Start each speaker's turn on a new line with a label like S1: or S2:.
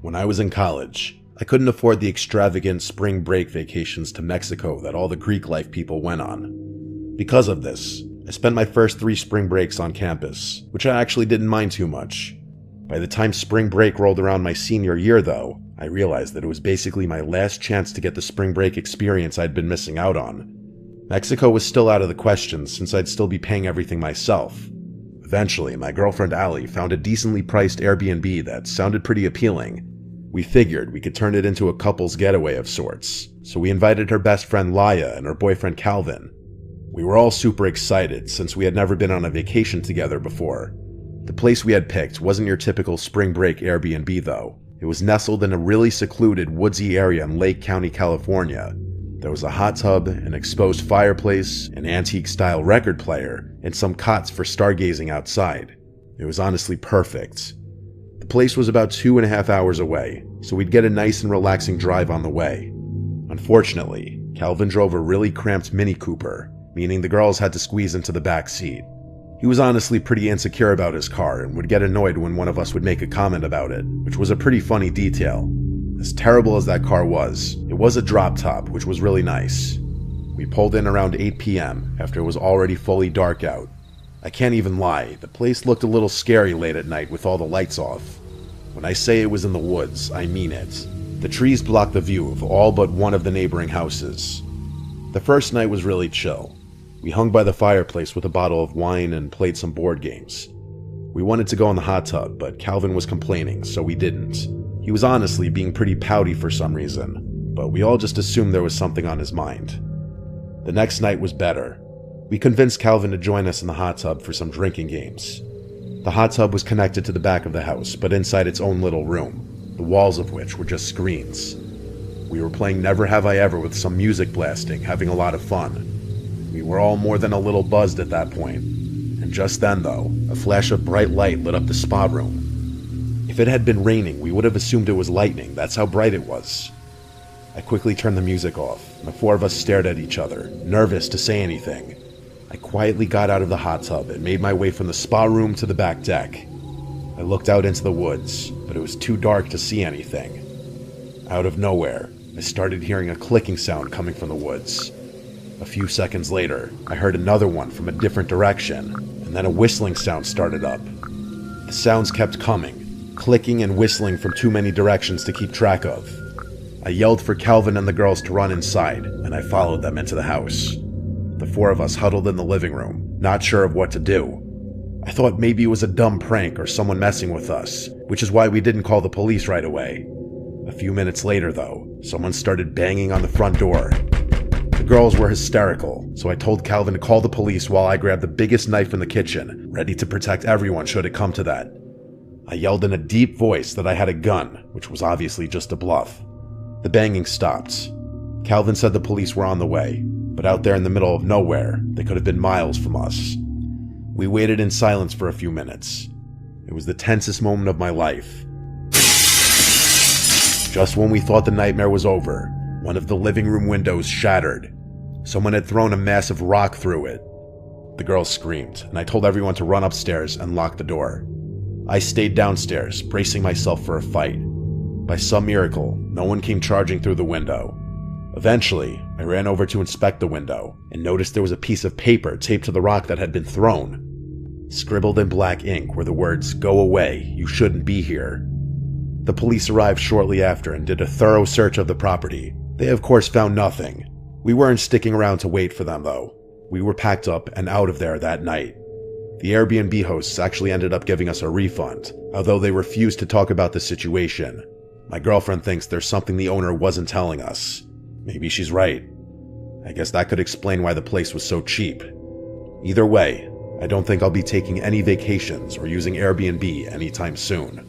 S1: When I was in college, I couldn't afford the extravagant spring break vacations to Mexico that all the Greek life people went on. Because of this, I spent my first 3 spring breaks on campus, which I actually didn't mind too much. By the time spring break rolled around my senior year, though, I realized that it was basically my last chance to get the spring break experience I'd been missing out on. Mexico was still out of the question since I'd still be paying everything myself. Eventually, my girlfriend Allie found a decently priced Airbnb that sounded pretty appealing. We figured we could turn it into a couple's getaway of sorts, so we invited her best friend Laya and her boyfriend Calvin. We were all super excited since we had never been on a vacation together before. The place we had picked wasn't your typical spring break Airbnb though. It was nestled in a really secluded, woodsy area in Lake County, California. There was a hot tub, an exposed fireplace, an antique-style record player, and some cots for stargazing outside. It was honestly perfect. The place was about 2.5 hours away, so we'd get a nice and relaxing drive on the way. Unfortunately, Calvin drove a really cramped Mini Cooper, meaning the girls had to squeeze into the back seat. He was honestly pretty insecure about his car and would get annoyed when one of us would make a comment about it, which was a pretty funny detail. As terrible as that car was, it was a drop top, which was really nice. We pulled in around 8 p.m. after it was already fully dark out. I can't even lie, the place looked a little scary late at night with all the lights off. When I say it was in the woods, I mean it. The trees blocked the view of all but one of the neighboring houses. The first night was really chill. We hung by the fireplace with a bottle of wine and played some board games. We wanted to go in the hot tub, but Calvin was complaining, so we didn't. He was honestly being pretty pouty for some reason, but we all just assumed there was something on his mind. The next night was better. We convinced Calvin to join us in the hot tub for some drinking games. The hot tub was connected to the back of the house, but inside its own little room, the walls of which were just screens. We were playing Never Have I Ever with some music blasting, having a lot of fun. We were all more than a little buzzed at that point. And just then, though, a flash of bright light lit up the spa room. If it had been raining, we would have assumed it was lightning. That's how bright it was. I quickly turned the music off, and the 4 of us stared at each other, nervous to say anything. I quietly got out of the hot tub and made my way from the spa room to the back deck. I looked out into the woods, but it was too dark to see anything. Out of nowhere, I started hearing a clicking sound coming from the woods. A few seconds later, I heard another one from a different direction, and then a whistling sound started up. The sounds kept coming, clicking and whistling from too many directions to keep track of. I yelled for Calvin and the girls to run inside, and I followed them into the house. The 4 of us huddled in the living room, not sure of what to do. I thought maybe it was a dumb prank or someone messing with us, which is why we didn't call the police right away. A few minutes later, though, someone started banging on the front door. The girls were hysterical, so I told Calvin to call the police while I grabbed the biggest knife in the kitchen, ready to protect everyone should it come to that. I yelled in a deep voice that I had a gun, which was obviously just a bluff. The banging stopped. Calvin said the police were on the way, but out there in the middle of nowhere, they could have been miles from us. We waited in silence for a few minutes. It was the tensest moment of my life. Just when we thought the nightmare was over, one of the living room windows shattered. Someone had thrown a massive rock through it. The girls screamed, and I told everyone to run upstairs and lock the door. I stayed downstairs, bracing myself for a fight. By some miracle, no one came charging through the window. Eventually, I ran over to inspect the window, and noticed there was a piece of paper taped to the rock that had been thrown. Scribbled in black ink were the words, "Go away, you shouldn't be here." The police arrived shortly after and did a thorough search of the property. They of course found nothing. We weren't sticking around to wait for them though. We were packed up and out of there that night. The Airbnb hosts actually ended up giving us a refund, although they refused to talk about the situation. My girlfriend thinks there's something the owner wasn't telling us. Maybe she's right. I guess that could explain why the place was so cheap. Either way, I don't think I'll be taking any vacations or using Airbnb anytime soon.